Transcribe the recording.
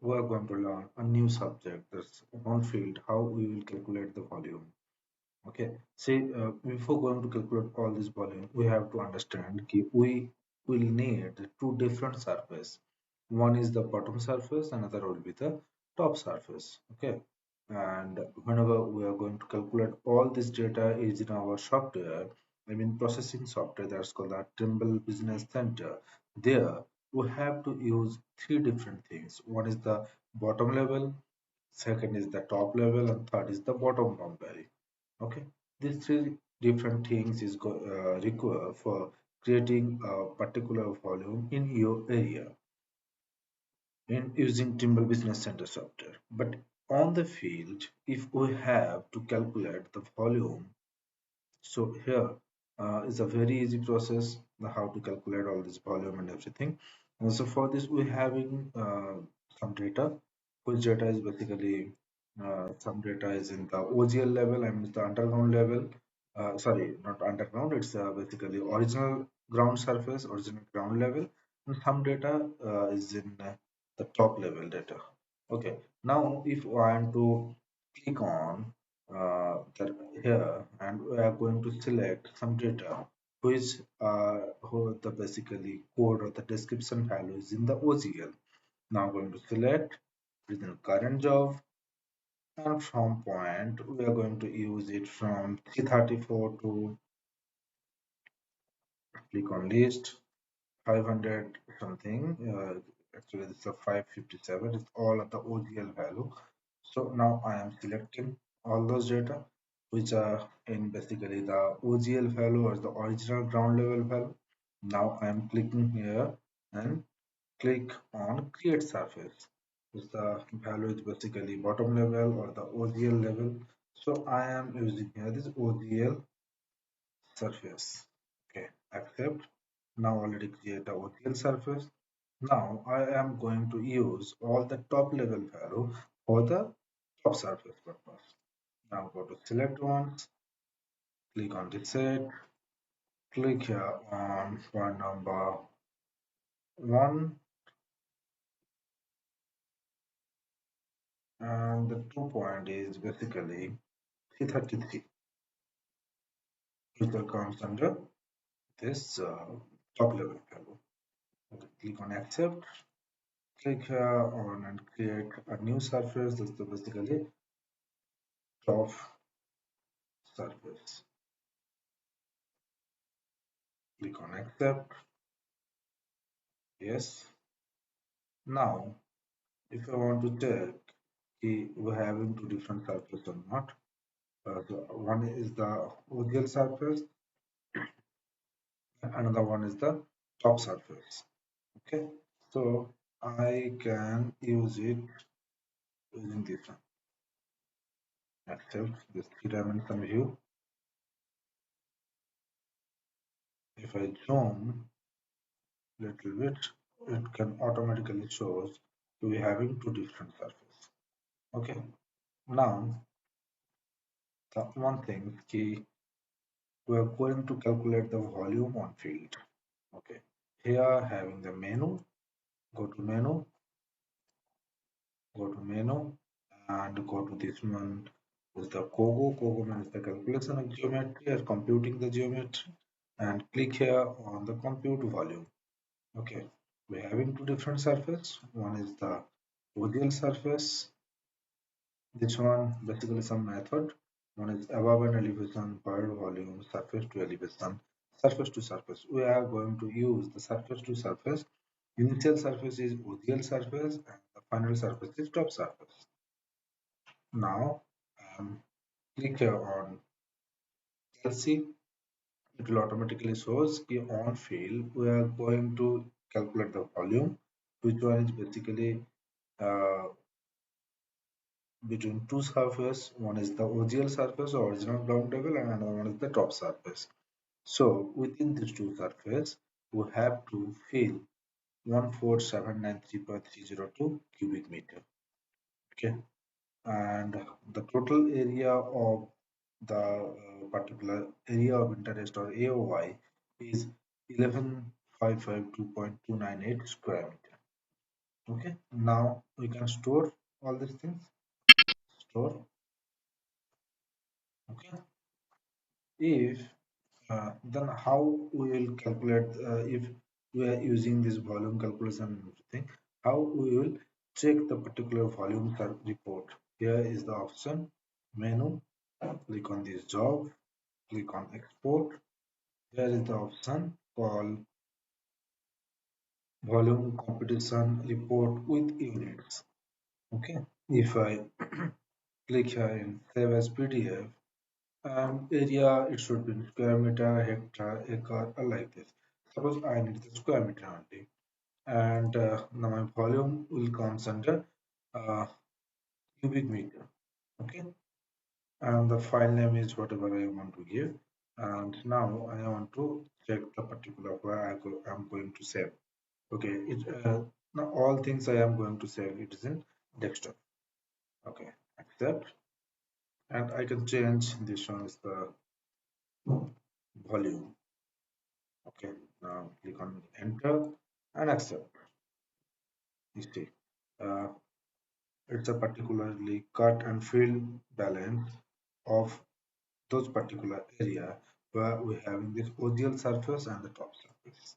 we are going to learn a new subject that's on field, how we will calculate the volume. Okay, see, before going to calculate all this volume, we have to understand that we will need two different surface. One is the bottom surface, another will be the top surface. Okay, and whenever we are going to calculate all this data is in our software, I mean processing software that's called the Trimble Business Center. There we have to use three different things. One is the bottom level, second is the top level, and third is the bottom boundary. Okay, these three different things is required for creating a particular volume in your area in using Trimble Business Center software. But on the field, if we have to calculate the volume, so here is a very easy process how to calculate all this volume and everything. And so for this, we're having some data, which data is basically some data is in the OGL level and the underground level. Sorry, not underground, it's basically original ground surface, original ground level. And some data is in the top level data. Okay, now if I want to click on that here and we are going to select some data which who the basically code or the description value is in the OGL. Now going to select within current job and from point we are going to use it from 334 to click on list 500 something. Actually this is a 557. It's all of the OGL value. So now I am selecting all those data which are in basically the OGL value or the original ground level value. Now I am clicking here and click on create surface. Is the value is basically bottom level or the OGL level. So I am using here this OGL surface. Okay, accept. Now already create a OGL surface. Now I am going to use all the top level value for the top surface purpose. Now go to select ones, click on reset, click here on point number 1 and the 2 point is basically 333 which will comes under this top level value. Okay, click on accept, click here on and create a new surface. That's the basically top surface. Click on accept. Yes. Now, if I want to check we're having two different surfaces or not, so one is the OGL surface, and another one is the top surface. Okay, so I can use it using this one. Accept this three-dimensional view. If I zoom little bit, it can automatically shows we having two different surfaces. Okay, now the one thing key we are going to calculate the volume on field. Okay, here having the menu, go to menu, go to menu, and go to this one is the Kogo. Kogo means the calculation of geometry or computing the geometry, and click here on the compute volume. Okay, we're having two different surface. One is the OGL surface. This one basically some method. One is above an elevation per volume, surface to elevation, surface to surface. We are going to use the surface to surface. Initial surface is OGL surface and the final surface is top surface. Now click here on LC. It will automatically shows the on field. We are going to calculate the volume, which one is basically uh, between two surfaces. One is the OGL surface or original ground level and another one is the top surface. So within these two surfaces, we have to fill 14793.302 cubic meter. Okay, and the total area of the particular area of interest or AOI is 11552.298 square meter. Okay, now we can store all these things. Store. Okay, if then how we will calculate if we are using this volume calculation and everything, how we will check the particular volume report. Here is the option menu. Click on this job. Click on export. Here is the option called volume competition report with units. Okay, if I click here in save as PDF, and area it should be in square meter, hectare, acre, or like this. Suppose I need the square meter only, and now my volume will comes under uh, cubic meter. Okay, and the file name is whatever I want to give. And now I want to check the particular where I'm going to save. Okay, now all things I am going to save it is in desktop. Okay, accept, and I can change this one is the volume. Okay, now click on enter and accept. You see, uh, it's a particularly cut and fill balance of those particular area where we having this OGL surface and the top surface.